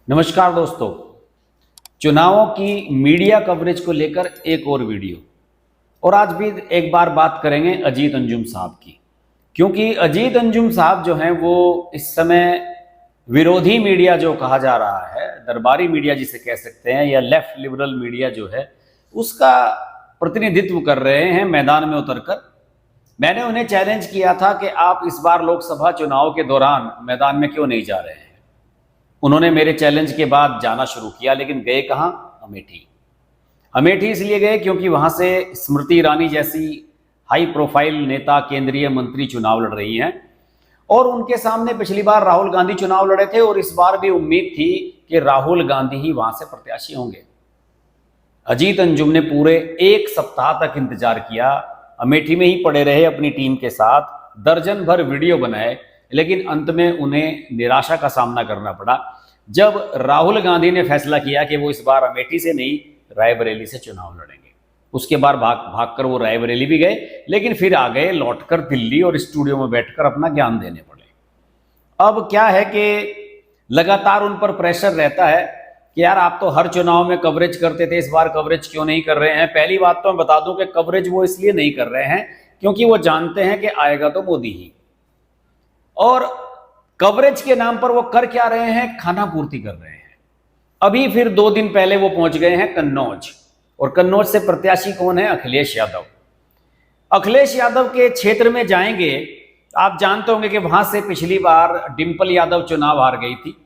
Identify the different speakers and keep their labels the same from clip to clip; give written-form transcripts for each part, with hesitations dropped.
Speaker 1: नमस्कार दोस्तों, चुनावों की मीडिया कवरेज को लेकर एक और वीडियो। और आज भी एक बार बात करेंगे अजीत अंजुम साहब की, क्योंकि अजीत अंजुम साहब जो हैं वो इस समय विरोधी मीडिया जो कहा जा रहा है, दरबारी मीडिया जिसे कह सकते हैं, या लेफ्ट लिबरल मीडिया जो है, उसका प्रतिनिधित्व कर रहे हैं मैदान में उतरकर। मैंने उन्हें चैलेंज किया था कि आप इस बार लोकसभा चुनाव के दौरान मैदान में क्यों नहीं जा रहे हैं। उन्होंने मेरे चैलेंज के बाद जाना शुरू किया, लेकिन गए कहां? अमेठी। अमेठी इसलिए गए क्योंकि वहां से स्मृति ईरानी जैसी हाई प्रोफाइल नेता, केंद्रीय मंत्री चुनाव लड़ रही हैं, और उनके सामने पिछली बार राहुल गांधी चुनाव लड़े थे, और इस बार भी उम्मीद थी कि राहुल गांधी ही वहां से प्रत्याशी होंगे। अजीत अंजुम ने पूरे एक सप्ताह तक इंतजार किया, अमेठी में ही पड़े रहे अपनी टीम के साथ, दर्जन भर वीडियो बनाए, लेकिन अंत में उन्हें निराशा का सामना करना पड़ा जब राहुल गांधी ने फैसला किया कि वो इस बार अमेठी से नहीं, रायबरेली से चुनाव लड़ेंगे। उसके बाद भागकर वो रायबरेली भी गए, लेकिन फिर आ गए लौटकर दिल्ली और स्टूडियो में बैठकर अपना ज्ञान देने पड़े। अब क्या है कि लगातार उन पर प्रेशर रहता है कि यार आप तो हर चुनाव में कवरेज करते थे, इस बार कवरेज क्यों नहीं कर रहे हैं। पहली बात तो मैं बता दूं कि कवरेज वो इसलिए नहीं कर रहे हैं क्योंकि वो जानते हैं कि आएगा तो मोदी ही, और कवरेज के नाम पर वो कर क्या रहे हैं? खाना पूर्ति कर रहे हैं। अभी फिर 2 दिन पहले वो पहुंच गए हैं कन्नौज, और कन्नौज से प्रत्याशी कौन है? अखिलेश यादव। अखिलेश यादव के क्षेत्र में जाएंगे। आप जानते होंगे कि वहां से पिछली बार डिंपल यादव चुनाव हार गई थी,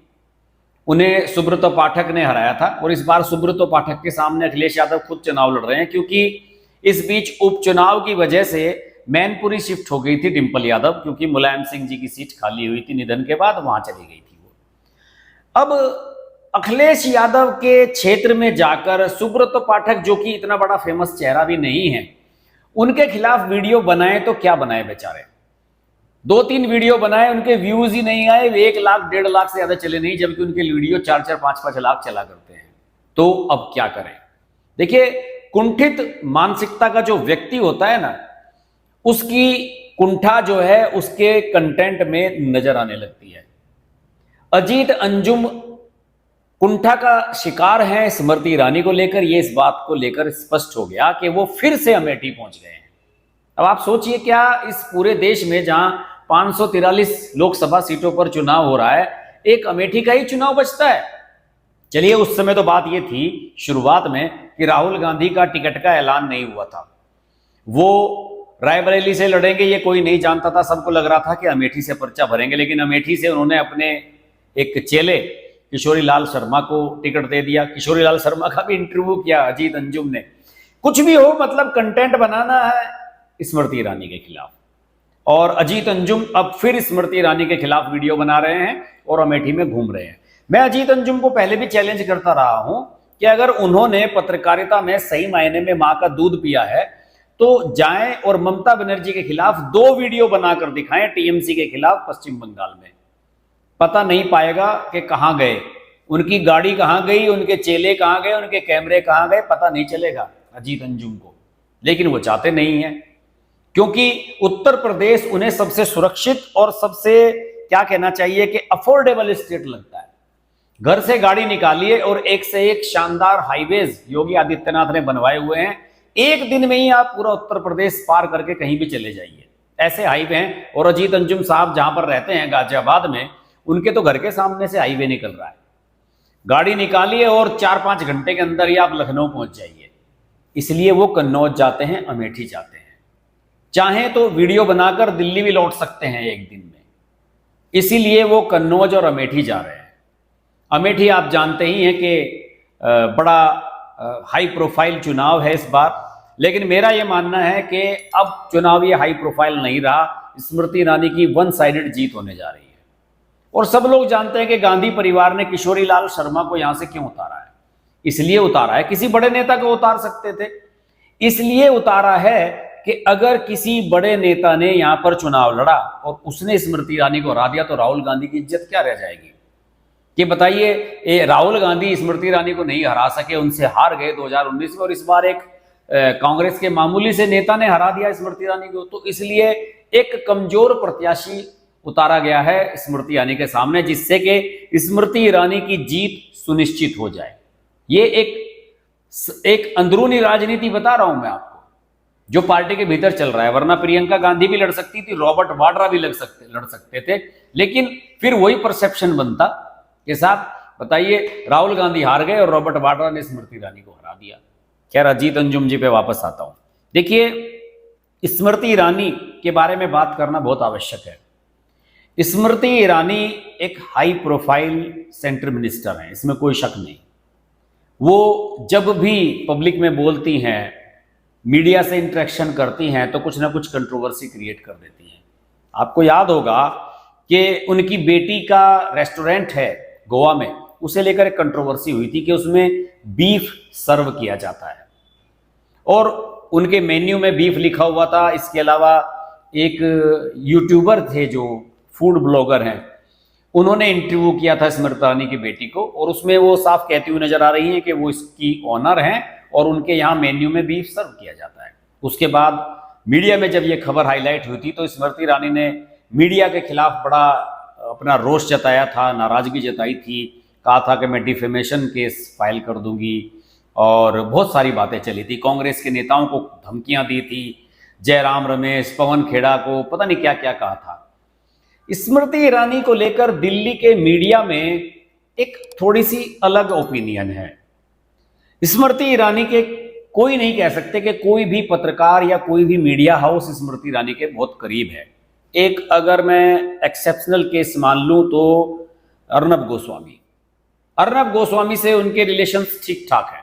Speaker 1: उन्हें सुब्रतो पाठक ने हराया था, और इस बार सुब्रतो पाठक के सामने अखिलेश यादव खुद चुनाव लड़ रहे हैं, क्योंकि इस बीच उपचुनाव की वजह से मैनपुरी शिफ्ट हो गई थी डिंपल यादव, क्योंकि मुलायम सिंह जी की सीट खाली हुई थी निधन के बाद, वहां चली गई थी वो। अब अखिलेश यादव के क्षेत्र में जाकर सुब्रतो पाठक, जो कि इतना बड़ा फेमस चेहरा भी नहीं है, उनके खिलाफ वीडियो बनाए तो क्या बनाए बेचारे। 2-3 वीडियो बनाए, उनके व्यूज ही नहीं आए, 1 लाख 1.5 लाख से ज्यादा चले नहीं, जबकि उनके वीडियो 4-4, 5-5 लाख चला करते हैं। तो अब क्या करें? देखिए, कुंठित मानसिकता का जो व्यक्ति होता है ना, उसकी कुंठा जो है उसके कंटेंट में नजर आने लगती है। अजीत अंजुम कुंठा का शिकार है स्मृति ईरानी को लेकर। ये इस बात को लेकर स्पष्ट हो गया कि वो फिर से अमेठी पहुंच गए हैं। अब आप सोचिए, क्या इस पूरे देश में जहां 543 लोकसभा सीटों पर चुनाव हो रहा है, एक अमेठी का ही चुनाव बचता है? चलिए, उस समय तो बात ये थी शुरुआत में कि राहुल गांधी का टिकट का ऐलान नहीं हुआ था, वो रायबरेली से लड़ेंगे, ये कोई नहीं जानता था। सबको लग रहा था कि अमेठी से पर्चा भरेंगे, लेकिन अमेठी से उन्होंने अपने एक चेले किशोरी लाल शर्मा को टिकट दे दिया। किशोरी लाल शर्मा का भी इंटरव्यू किया अजीत अंजुम ने। कुछ भी हो, मतलब कंटेंट बनाना है स्मृति ईरानी के खिलाफ, और अजीत अंजुम अब फिर स्मृति ईरानी के खिलाफ वीडियो बना रहे हैं और अमेठी में घूम रहे हैं। मैं अजीत अंजुम को पहले भी चैलेंज करता रहा हूं कि अगर उन्होंने पत्रकारिता में सही मायने में मां का दूध पिया है तो जाएं और ममता बनर्जी के खिलाफ 2 वीडियो बनाकर दिखाएं, टीएमसी के खिलाफ पश्चिम बंगाल में। पता नहीं पाएगा कि कहां गए, उनकी गाड़ी कहां गई, उनके चेले कहां गए, उनके कैमरे कहां गए, पता नहीं चलेगा अजीत अंजुम को। लेकिन वो चाहते नहीं है, क्योंकि उत्तर प्रदेश उन्हें सबसे सुरक्षित और सबसे, क्या कहना चाहिए, कि अफोर्डेबल स्टेट लगता है। घर से गाड़ी निकालिए और एक से एक शानदार हाईवेज योगी आदित्यनाथ ने बनवाए हुए हैं। एक दिन में ही आप पूरा उत्तर प्रदेश पार करके कहीं भी चले जाइए, ऐसे हाईवे हैं। और अजीत अंजुम साहब जहां पर रहते हैं गाजियाबाद में, उनके तो घर के सामने से हाईवे निकल रहा है। गाड़ी निकालिए और 4-5 घंटे के अंदर ही आप लखनऊ पहुंच जाइए। इसलिए वो कन्नौज जाते हैं, अमेठी जाते हैं। चाहें तो वीडियो बनाकर दिल्ली भी लौट सकते हैं एक दिन में, इसीलिए वो कन्नौज और अमेठी जा रहे हैं। अमेठी आप जानते ही हैं कि बड़ा हाई प्रोफाइल चुनाव है इस बार, लेकिन मेरा यह मानना है कि अब चुनाव ये हाई प्रोफाइल नहीं रहा। स्मृति ईरानी की 1 साइडेड जीत होने जा रही है, और सब लोग जानते हैं कि गांधी परिवार ने किशोरी लाल शर्मा को यहां से क्यों उतारा है। इसलिए उतारा है, किसी बड़े नेता को उतार सकते थे, इसलिए उतारा है कि अगर किसी बड़े नेता ने यहां पर चुनाव लड़ा और उसने स्मृति ईरानी को हरा दिया तो राहुल गांधी की इज्जत क्या रह जाएगी? कि बताइए, राहुल गांधी स्मृति ईरानी को नहीं हरा सके, उनसे हार गए 2019 में, और इस बार एक कांग्रेस के मामूली से नेता ने हरा दिया स्मृति ईरानी को। तो इसलिए एक कमजोर प्रत्याशी उतारा गया है स्मृति ईरानी के सामने, जिससे कि स्मृति ईरानी की जीत सुनिश्चित हो जाए। ये एक अंदरूनी राजनीति बता रहा हूं मैं आपको, जो पार्टी के भीतर चल रहा है। वरना प्रियंका गांधी भी लड़ सकती थी, रॉबर्ट वाड्रा भी लड़ सकते थे, लेकिन फिर वही परसेप्शन बनता कि साहब बताइए, राहुल गांधी हार गए और रॉबर्ट वाड्रा ने स्मृति ईरानी को हरा दिया। खैर, अजीत अंजुम जी पे वापस आता हूं। देखिए, स्मृति ईरानी के बारे में बात करना बहुत आवश्यक है। स्मृति ईरानी एक हाई प्रोफाइल सेंट्रल मिनिस्टर हैं, इसमें कोई शक नहीं। वो जब भी पब्लिक में बोलती हैं, मीडिया से इंटरेक्शन करती हैं, तो कुछ ना कुछ कंट्रोवर्सी क्रिएट कर देती हैं। आपको याद होगा कि उनकी बेटी का रेस्टोरेंट है गोवा में, उसे लेकर एक कंट्रोवर्सी हुई थी कि उसमें बीफ सर्व किया जाता है और उनके मेन्यू में बीफ लिखा हुआ था। इसके अलावा एक यूट्यूबर थे जो फूड ब्लॉगर हैं, उन्होंने इंटरव्यू किया था स्मृति ईरानी की बेटी को, और उसमें वो साफ कहती हुई नजर आ रही हैं कि वो इसकी ऑनर हैं और उनके यहाँ मेन्यू में बीफ सर्व किया जाता है। उसके बाद मीडिया में जब ये खबर हाईलाइट हुई थी तो स्मृति ईरानी ने मीडिया के खिलाफ बड़ा अपना रोष जताया था, नाराजगी जताई थी, कहा था कि मैं डिफेमेशन केस फाइल कर दूंगी, और बहुत सारी बातें चली थी। कांग्रेस के नेताओं को धमकियां दी थी, जयराम रमेश, पवन खेड़ा को पता नहीं क्या क्या कहा था। स्मृति ईरानी को लेकर दिल्ली के मीडिया में एक थोड़ी सी अलग ओपिनियन है। स्मृति ईरानी के कोई नहीं कह सकते कि कोई भी पत्रकार या कोई भी मीडिया हाउस स्मृति ईरानी के बहुत करीब है। एक अगर मैं एक्सेप्शनल केस मान लूं तो अर्नब गोस्वामी से उनके रिलेशंस ठीक ठाक हैं,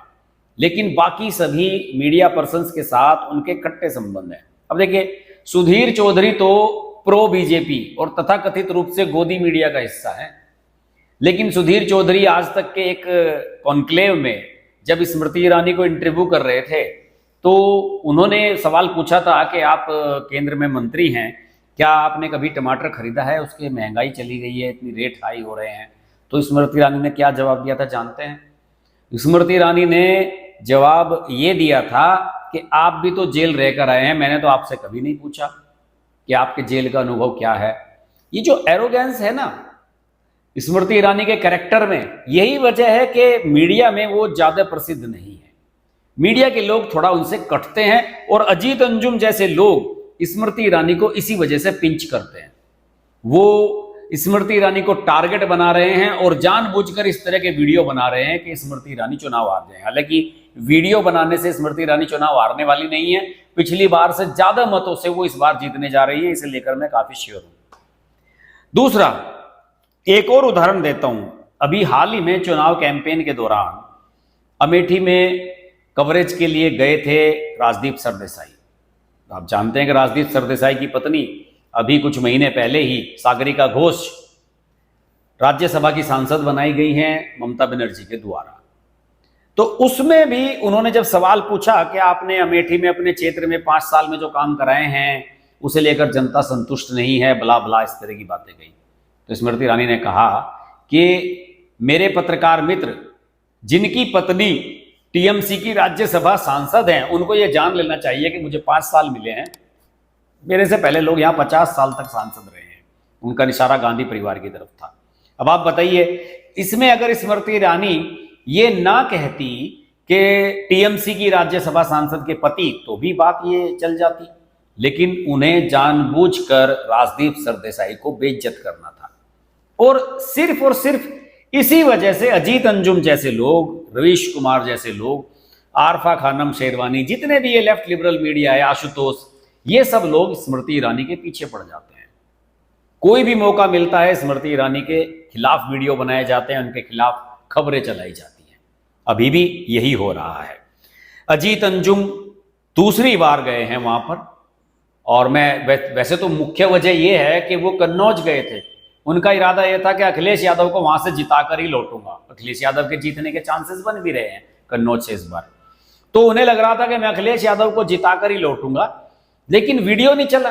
Speaker 1: लेकिन बाकी सभी मीडिया पर्सन्स के साथ उनके कट्टे संबंध हैं। अब देखिए, सुधीर चौधरी तो प्रो बीजेपी और तथाकथित रूप से गोदी मीडिया का हिस्सा है, लेकिन सुधीर चौधरी आज तक के एक कॉन्क्लेव में जब स्मृति ईरानी को इंटरव्यू कर रहे थे तो उन्होंने सवाल पूछा था कि आप केंद्र में मंत्री हैं, क्या आपने कभी टमाटर खरीदा है, उसकी महंगाई चली गई है, इतनी रेट हाई हो रहे हैं। तो स्मृति ईरानी ने क्या जवाब दिया था जानते हैं? स्मृति ईरानी ने जवाब ये दिया था कि आप भी तो जेल रहकर आए हैं, मैंने तो आपसे कभी नहीं पूछा कि आपके जेल का अनुभव क्या है। ये जो एरोगेंस है ना स्मृति ईरानी के कैरेक्टर में, यही वजह है कि मीडिया में वो ज्यादा प्रसिद्ध नहीं है। मीडिया के लोग थोड़ा उनसे कटते हैं, और अजीत अंजुम जैसे लोग स्मृति ईरानी को इसी वजह से पिंच करते हैं। वो स्मृति ईरानी को टारगेट बना रहे हैं और जानबूझकर इस तरह के वीडियो बना रहे हैं कि स्मृति ईरानी चुनाव हार जाए। हालांकि वीडियो बनाने से स्मृति ईरानी चुनाव हारने वाली नहीं है, पिछली बार से ज्यादा मतों से वो इस बार जीतने जा रही है, इसे लेकर मैं काफी श्योर हूं। दूसरा, एक और उदाहरण देता हूं। अभी हाल ही में चुनाव कैंपेन के दौरान अमेठी में कवरेज के लिए गए थे राजदीप सरदेसाई। आप जानते हैं कि राजदीप सरदेसाई की पत्नी अभी कुछ महीने पहले ही सागरिका घोष राज्यसभा की सांसद बनाई गई हैं ममता बनर्जी के द्वारा। तो उसमें भी उन्होंने जब सवाल पूछा कि आपने अमेठी में अपने क्षेत्र में 5 साल में जो काम कराए हैं उसे लेकर जनता संतुष्ट नहीं है, बला बला इस तरह की बातें कही। तो स्मृति ईरानी ने कहा कि मेरे पत्रकार मित्र जिनकी पत्नी टीएमसी की राज्यसभा सांसद हैं, उनको ये जान लेना चाहिए कि मुझे 5 साल मिले हैं, मेरे से पहले लोग यहाँ 50 साल तक सांसद रहे हैं। उनका इशारा गांधी परिवार की तरफ था। अब आप बताइए, इसमें अगर स्मृति ईरानी ये ना कहती कि टीएमसी की राज्यसभा सांसद के पति, तो भी बात ये चल जाती, लेकिन उन्हें जानबूझकर राजदीप सरदेसाई को बेइज्जत करना था। और सिर्फ इसी वजह से अजीत अंजुम जैसे लोग, रवीश कुमार जैसे लोग, आरफा खानम शेरवानी, जितने भी ये लेफ्ट लिबरल मीडिया है, आशुतोष, ये सब लोग स्मृति ईरानी के पीछे पड़ जाते हैं। कोई भी मौका मिलता है स्मृति ईरानी के खिलाफ वीडियो बनाए जाते हैं, उनके खिलाफ खबरें चलाई जाती हैं। अभी भी यही हो रहा है। अजीत अंजुम दूसरी बार गए हैं वहां पर, और मैं वैसे तो मुख्य वजह यह है कि वो कन्नौज गए थे। उनका इरादा यह था कि अखिलेश यादव को वहां से जिताकर ही लौटूंगा। अखिलेश यादव के जीतने के चांसेस बन भी रहे हैं कन्नौज से इस बार। तो उन्हें लग रहा था कि मैं अखिलेश यादव को जिताकर ही लौटूंगा, लेकिन वीडियो नहीं चला,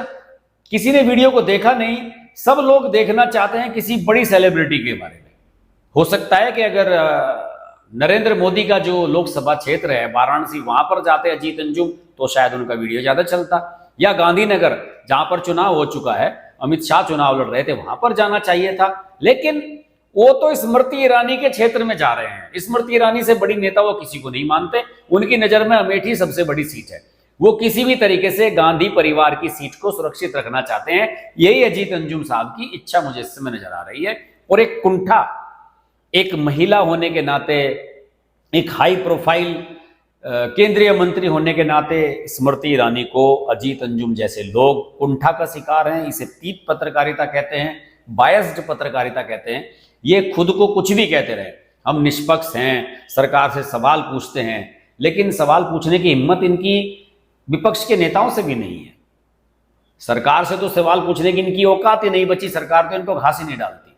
Speaker 1: किसी ने वीडियो को देखा नहीं। सब लोग देखना चाहते हैं किसी बड़ी सेलिब्रिटी के बारे में। हो सकता है कि अगर नरेंद्र मोदी का जो लोकसभा क्षेत्र है वाराणसी, वहां पर जाते अजीत अंजुम तो शायद उनका वीडियो ज्यादा चलता, या गांधीनगर जहां पर चुनाव हो चुका है अमित शाह चुनाव लड़ रहे थे वहां पर जाना चाहिए था, लेकिन वो तो स्मृति ईरानी के क्षेत्र में जा रहे हैं। स्मृति ईरानी से बड़ी नेता वो किसी को नहीं मानते, उनकी नजर में अमेठी सबसे बड़ी सीट है। वो किसी भी तरीके से गांधी परिवार की सीट को सुरक्षित रखना चाहते हैं। यही अजीत अंजुम साहब की इच्छा मुझे इस समय नजर आ रही है। और एक कुंठा, एक महिला होने के नाते, एक हाई प्रोफाइल केंद्रीय मंत्री होने के नाते स्मृति ईरानी को अजीत अंजुम जैसे लोग कुंठा का शिकार हैं। इसे पीठ पत्रकारिता कहते हैं, बायस्ड पत्रकारिता कहते हैं। ये खुद को कुछ भी कहते रहे, हम निष्पक्ष हैं, सरकार से सवाल पूछते हैं, लेकिन सवाल पूछने की हिम्मत इनकी विपक्ष के नेताओं से भी नहीं है। सरकार से तो सवाल पूछने की इनकी औकात ही नहीं बची, सरकार तो इनको घास ही नहीं डालती।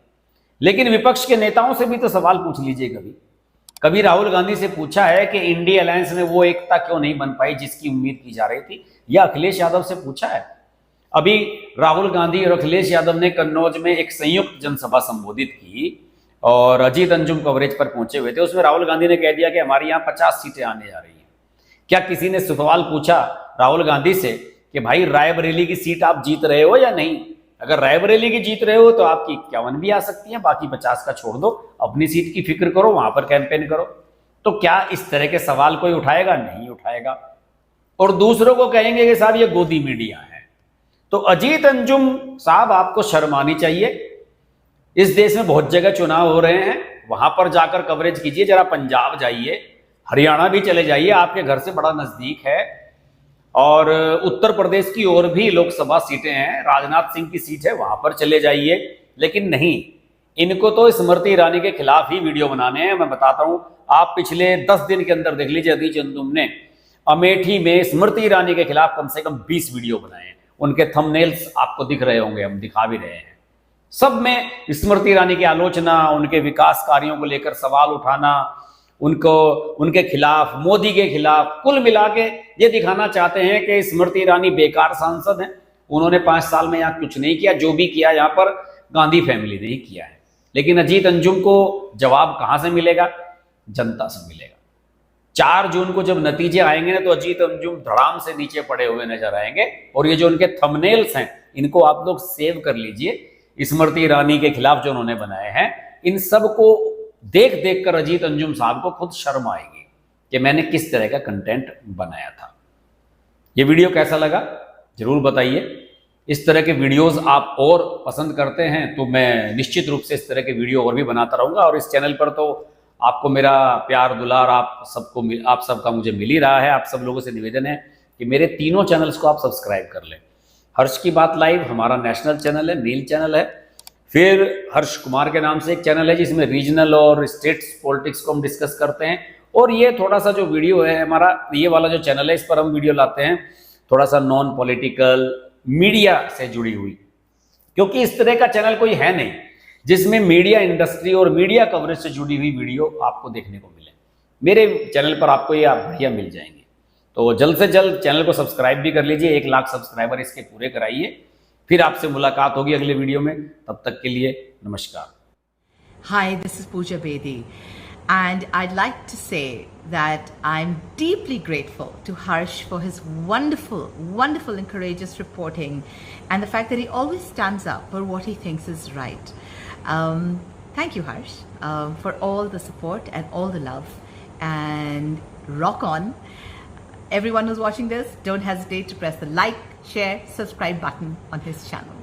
Speaker 1: लेकिन विपक्ष के नेताओं से भी तो सवाल पूछ लीजिए। कभी राहुल गांधी से पूछा है कि इंडिया अलायंस में वो एकता क्यों नहीं बन पाई जिसकी उम्मीद की जा रही थी? या अखिलेश यादव से पूछा है? अभी राहुल गांधी और अखिलेश यादव ने कन्नौज में एक संयुक्त जनसभा संबोधित की और अजीत अंजुम कवरेज पर पहुंचे हुए थे। उसमें राहुल गांधी ने कह दिया कि हमारी यहाँ 50 सीटें आने जा रही हैं। क्या किसी ने सवाल पूछा राहुल गांधी से कि भाई रायबरेली की सीट आप जीत रहे हो या नहीं? अगर रायबरेली की जीत रहे हो तो आपकी 51 भी आ सकती है, बाकी 50 का छोड़ दो, अपनी सीट की फिक्र करो, वहां पर कैंपेन करो। तो क्या इस तरह के सवाल कोई उठाएगा? नहीं उठाएगा। और दूसरों को कहेंगे कि साहब ये गोदी मीडिया है। तो अजीत अंजुम साहब, आपको शर्म आनी चाहिए। इस देश में बहुत जगह चुनाव हो रहे हैं, वहां पर जाकर कवरेज कीजिए। जरा पंजाब जाइए, हरियाणा भी चले जाइए, आपके घर से बड़ा नजदीक है। और उत्तर प्रदेश की ओर भी लोकसभा सीटें हैं, राजनाथ सिंह की सीट है, वहां पर चले जाइए। लेकिन नहीं, इनको तो स्मृति ईरानी के खिलाफ ही वीडियो बनाने हैं। मैं बताता हूं, आप पिछले 10 दिन के अंदर देख लीजिए, अजीत अंजुम ने अमेठी में स्मृति ईरानी के खिलाफ कम से कम 20 वीडियो बनाए हैं। उनके थंबनेल्स आपको दिख रहे होंगे, हम दिखा भी रहे हैं। सब में स्मृति ईरानी की आलोचना, उनके विकास कार्यों को लेकर सवाल उठाना, उनको उनके खिलाफ, मोदी के खिलाफ, कुल मिला के ये दिखाना चाहते हैं कि स्मृति ईरानी बेकार सांसद हैं। उन्होंने 5 साल में यहाँ कुछ नहीं किया, जो भी किया यहाँ पर गांधी फैमिली ने ही किया है। लेकिन अजीत अंजुम को जवाब कहां से मिलेगा? जनता से मिलेगा। 4 जून को जब नतीजे आएंगे ना, तो अजीत अंजुम धड़ाम से नीचे पड़े हुए नजर आएंगे। और ये जो उनके थंबनेल्स हैं, इनको आप लोग सेव कर लीजिए। स्मृति ईरानी के खिलाफ जो उन्होंने बनाए हैं, इन सब को देख देख कर अजीत अंजुम साहब को खुद शर्म आएगी कि मैंने किस तरह का कंटेंट बनाया था। ये वीडियो कैसा लगा जरूर बताइए। इस तरह के वीडियोस आप और पसंद करते हैं तो मैं निश्चित रूप से इस तरह के वीडियो और भी बनाता रहूंगा। और इस चैनल पर तो आपको मेरा प्यार दुलार आप सबका मुझे मिल ही रहा है। आप सब लोगों से निवेदन है कि मेरे तीनों चैनल्स को आप सब्सक्राइब कर लें। हर्ष की बात लाइव हमारा नेशनल चैनल है, नील चैनल है। फिर हर्ष कुमार के नाम से एक चैनल है जिसमें रीजनल और स्टेट्स पॉलिटिक्स को हम डिस्कस करते हैं। और ये थोड़ा सा जो वीडियो है हमारा, ये वाला जो चैनल है, इस पर हम वीडियो लाते हैं थोड़ा सा नॉन पॉलिटिकल, मीडिया से जुड़ी हुई। क्योंकि इस तरह का चैनल कोई है नहीं जिसमें मीडिया इंडस्ट्री और मीडिया कवरेज से जुड़ी हुई वीडियो आपको देखने को मिले। मेरे चैनल पर आपको ये बढ़िया मिल जाएंगे। तो जल्द से जल्द चैनल को सब्सक्राइब भी कर लीजिए। 1 लाख सब्सक्राइबर इसके पूरे कराइए। फिर आपसे मुलाकात होगी अगले वीडियो में। तब तक के लिए नमस्कार।
Speaker 2: Hi, this is Pooja Bedi, and I'd like to say that I'm deeply grateful to Harsh for his wonderful, wonderful and courageous reporting, and the fact that he always stands up for what he thinks is right. Thank you, Harsh, for all the support and all the love, and rock on. Everyone who's watching this, don't hesitate to press the like, share, subscribe button on his channel.